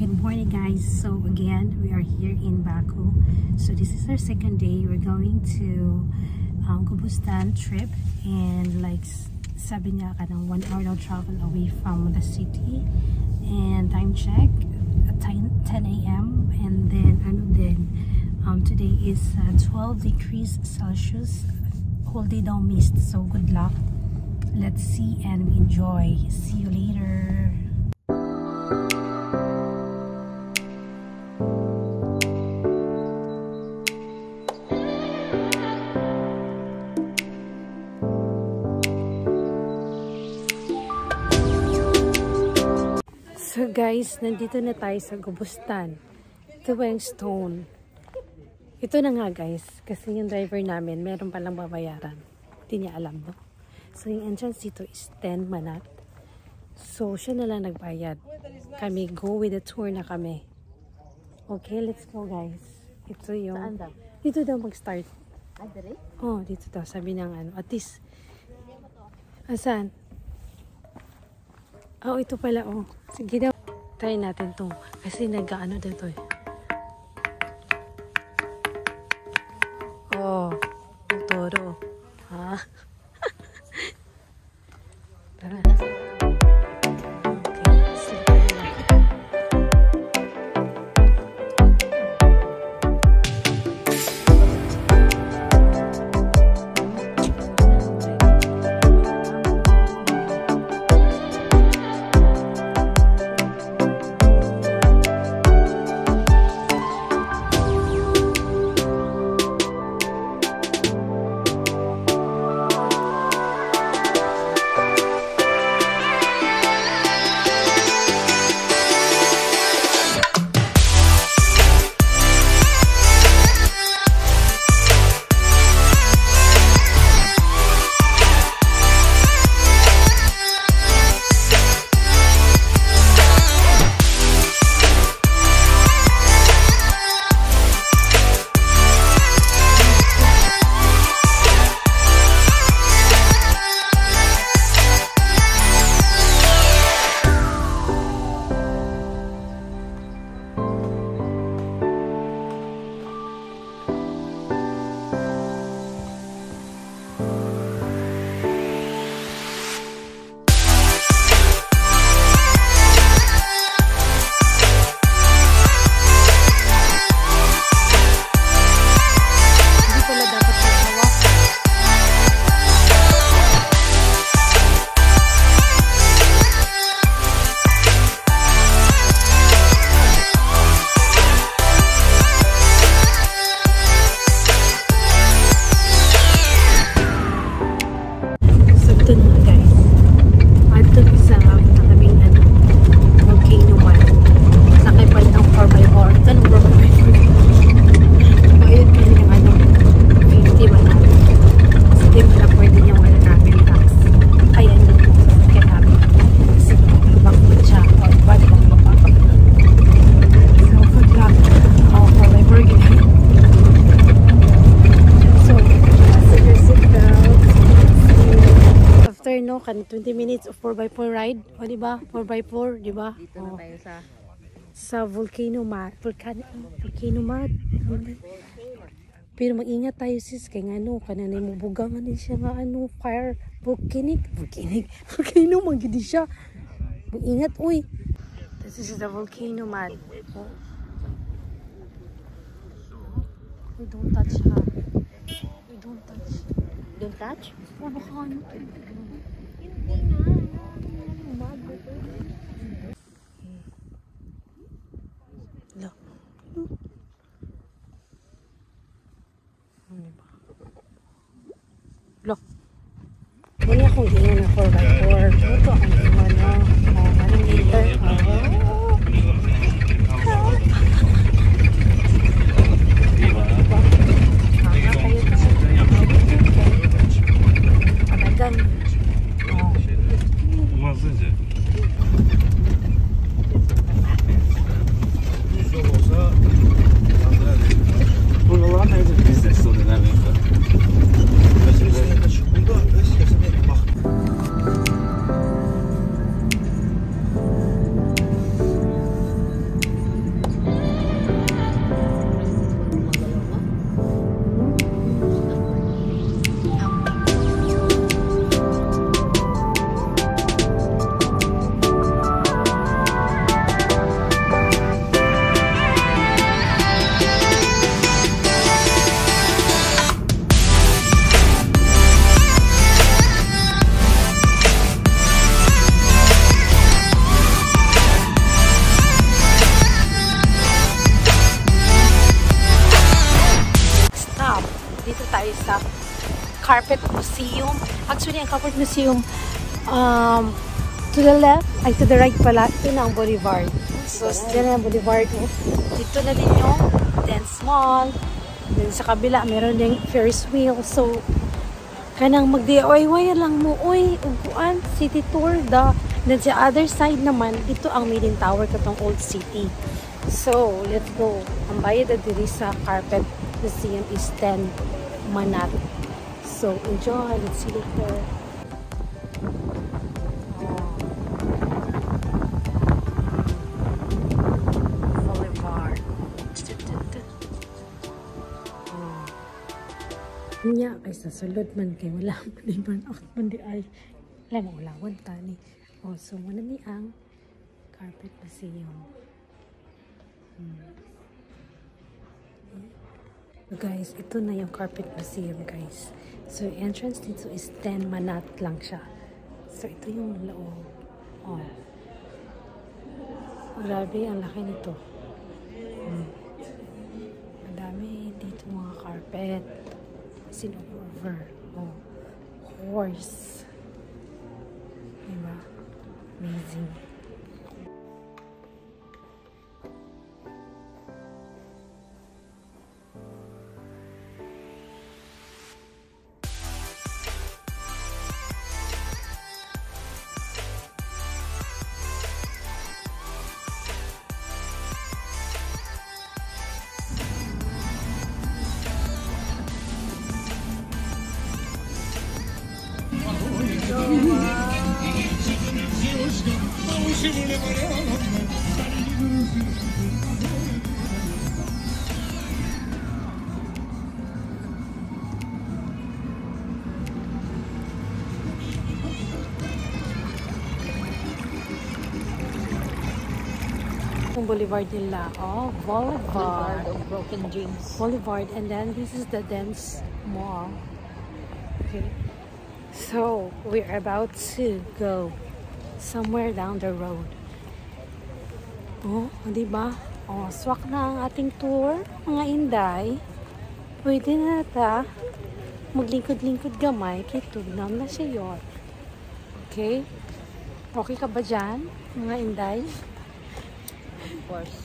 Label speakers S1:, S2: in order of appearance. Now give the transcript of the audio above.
S1: Good morning guys. So again, we are here in Baku. So this is our second day. We're going to Gubustan trip, and like sabi niya kanang 1 hour daw travel away from the city. And time check at 10 a.m. and then today is 12 degrees Celsius. Whole day daw mist. So good luck. Let's see and we enjoy. See you later. So guys, nandito na tayo sa Gubustan. Ito ba yung stone? Ito na nga guys, kasi yung driver namin, meron palang babayaran. Hindi niya alam, no? So yung entrance dito is 10 manat. So siya na lang nagbayad. Kami go with the tour na kami. Okay, let's go guys. Ito yung... Saan daw? Dito daw mag-start. Oh, dito daw. Sabi ng ano. At least... Asan? Oh, ito pala, oh. Sige daw. Try natin to. Kasi nag-ano dito eh. Oh, toro. Ha? Tara. Kan 20 minutes of 4x4 ride, o di ba? 4x4, di ba?
S2: Dito na tayo
S1: sa volcano mat. Pero mag-ingat tayo sis kay ngano kananay mo bugangan din siya nga ano fire volcano magidi siya. Mag-ingat uy. This is the volcano mat. Oh. We don't touch ha. We don't touch.
S2: Don't touch?
S1: Oh, baka ano. Look. Look. Wala akong ganyan na 4x4. Ito ang ano. Anong meter? tayo sa Carpet Museum. Actually, ang Carpet Museum, to the left, ay to the right pala, ito na ang Boulevard. So, dyan na ang Boulevard. Dito na din yung Dance Mall. Then sa kabila, meron din Ferris wheel. So, kanang mag-DIY lang mo, uy, uguan, city tour, da. Then sa other side naman, ito ang Maiden Tower katong Old City. So, let's go. Ang bayad na diri sa Carpet Museum is 10 manat. So, enjoy. Let's see later. Boulevard. Nya, kay sa sulod man kay wala man di burn out man di ay. Alam mo, ulawan ta ni. Oh, so, muna ni ang Carpet Museum. So guys, ito na yung Carpet Museum, guys. So, entrance dito is 10 manat lang siya. So, ito yung loob. Oh. Grabe, ang laki nito. Ang dami dito mga carpet. Over. Oh. Horse. Diba? Amazing. Boulevard nila. Oh, Boulevard
S2: of Broken Dreams.
S1: Boulevard, and then this is the Dance Mall. Okay, so we're about to go somewhere down the road. Oh, di ba? Oh, swak na ang ating tour, mga inday. Pwede na ta maglingkod-lingkod gamay kay tugnam na siya yun. Okay? Okay ka ba dyan, mga inday?
S2: Of course.